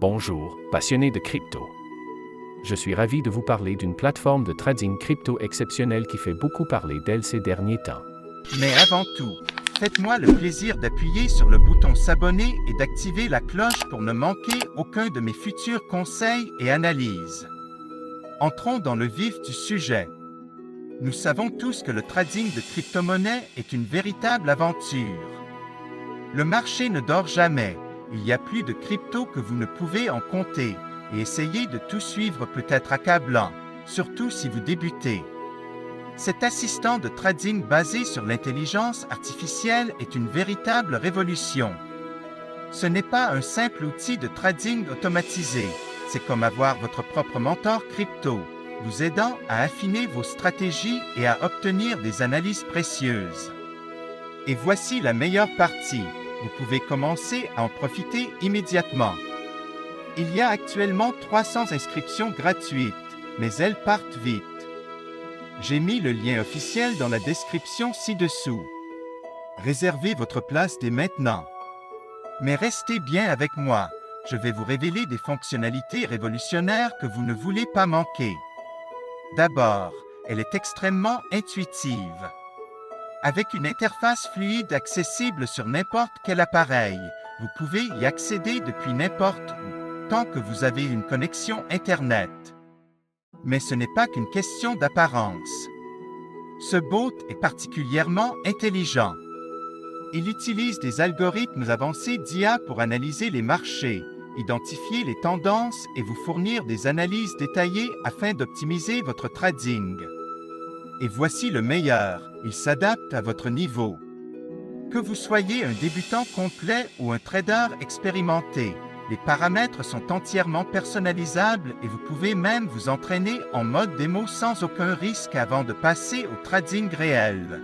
Bonjour, passionnés de crypto. Je suis ravi de vous parler d'une plateforme de trading crypto exceptionnelle qui fait beaucoup parler d'elle ces derniers temps. Mais avant tout, faites-moi le plaisir d'appuyer sur le bouton s'abonner et d'activer la cloche pour ne manquer aucun de mes futurs conseils et analyses. Entrons dans le vif du sujet. Nous savons tous que le trading de crypto-monnaies est une véritable aventure. Le marché ne dort jamais. Il y a plus de crypto que vous ne pouvez en compter, et essayer de tout suivre peut être accablant, surtout si vous débutez. Cet assistant de trading basé sur l'intelligence artificielle est une véritable révolution. Ce n'est pas un simple outil de trading automatisé, c'est comme avoir votre propre mentor crypto, vous aidant à affiner vos stratégies et à obtenir des analyses précieuses. Et voici la meilleure partie. Vous pouvez commencer à en profiter immédiatement. Il y a actuellement 300 inscriptions gratuites, mais elles partent vite. J'ai mis le lien officiel dans la description ci-dessous. Réservez votre place dès maintenant. Mais restez bien avec moi, je vais vous révéler des fonctionnalités révolutionnaires que vous ne voulez pas manquer. D'abord, elle est extrêmement intuitive. Avec une interface fluide accessible sur n'importe quel appareil, vous pouvez y accéder depuis n'importe où, tant que vous avez une connexion Internet. Mais ce n'est pas qu'une question d'apparence. Ce bot est particulièrement intelligent. Il utilise des algorithmes avancés d'IA pour analyser les marchés, identifier les tendances et vous fournir des analyses détaillées afin d'optimiser votre trading. Et voici le meilleur, il s'adapte à votre niveau. Que vous soyez un débutant complet ou un trader expérimenté, les paramètres sont entièrement personnalisables et vous pouvez même vous entraîner en mode démo sans aucun risque avant de passer au trading réel.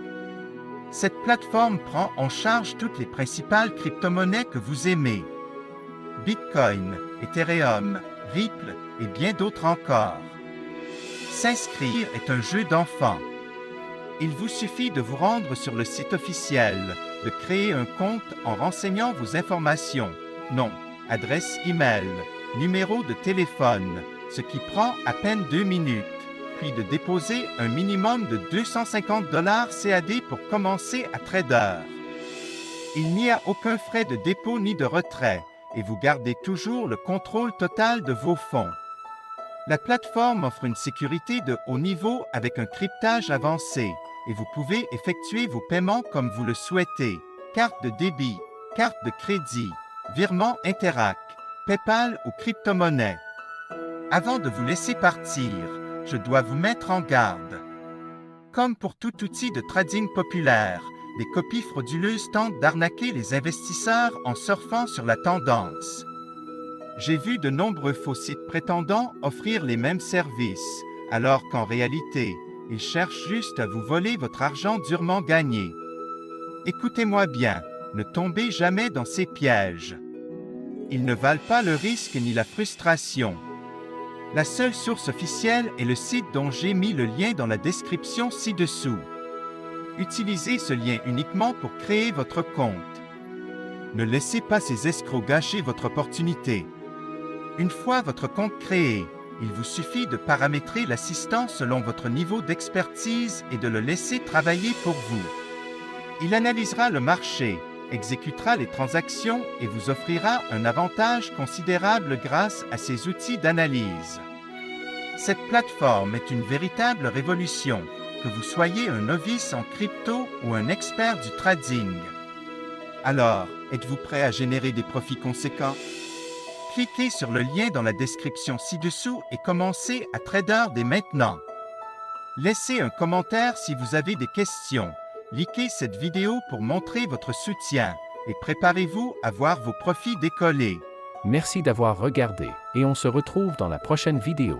Cette plateforme prend en charge toutes les principales crypto-monnaies que vous aimez. Bitcoin, Ethereum, Ripple et bien d'autres encore. S'inscrire est un jeu d'enfant. Il vous suffit de vous rendre sur le site officiel, de créer un compte en renseignant vos informations, nom, adresse email, numéro de téléphone, ce qui prend à peine 2 minutes, puis de déposer un minimum de 250 $ CAD pour commencer à trader. Il n'y a aucun frais de dépôt ni de retrait, et vous gardez toujours le contrôle total de vos fonds. La plateforme offre une sécurité de haut niveau avec un cryptage avancé et vous pouvez effectuer vos paiements comme vous le souhaitez. Carte de débit, carte de crédit, virement Interac, PayPal ou crypto-monnaie. Avant de vous laisser partir, je dois vous mettre en garde. Comme pour tout outil de trading populaire, des copies frauduleuses tentent d'arnaquer les investisseurs en surfant sur la tendance. J'ai vu de nombreux faux sites prétendant offrir les mêmes services, alors qu'en réalité, ils cherchent juste à vous voler votre argent durement gagné. Écoutez-moi bien, ne tombez jamais dans ces pièges. Ils ne valent pas le risque ni la frustration. La seule source officielle est le site dont j'ai mis le lien dans la description ci-dessous. Utilisez ce lien uniquement pour créer votre compte. Ne laissez pas ces escrocs gâcher votre opportunité. Une fois votre compte créé, il vous suffit de paramétrer l'assistant selon votre niveau d'expertise et de le laisser travailler pour vous. Il analysera le marché, exécutera les transactions et vous offrira un avantage considérable grâce à ses outils d'analyse. Cette plateforme est une véritable révolution, que vous soyez un novice en crypto ou un expert du trading. Alors, êtes-vous prêt à générer des profits conséquents? Cliquez sur le lien dans la description ci-dessous et commencez à trader dès maintenant. Laissez un commentaire si vous avez des questions. Likez cette vidéo pour montrer votre soutien et préparez-vous à voir vos profits décoller. Merci d'avoir regardé et on se retrouve dans la prochaine vidéo.